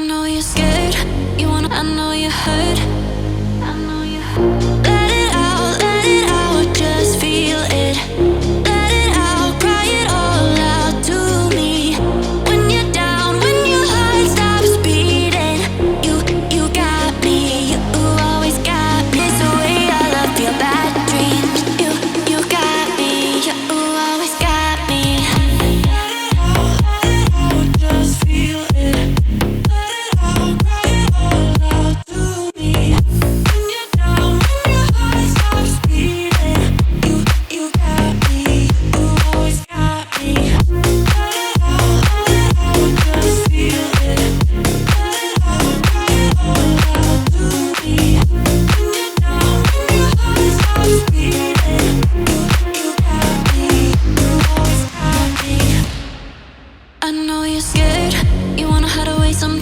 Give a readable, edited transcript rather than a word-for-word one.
know you're scared, you wanna, I know you're hurt. Let it out, just feel it. Let it out, cry it all out to me. When you're down, when your heart stops beating, you got me, you always got me. It's the way I love your bad dreams. You got me, you always got me. Let it out, just feel it. Let it out, cry it all out to me. When you're down, when your heart stops beating, you got me, you always got me. Let it out, just feel it. Let it out, cry it all out to me. When you're down, when your heart stops beating, you got me, you always got me. I know you're scared, you wanna hide away sometimes.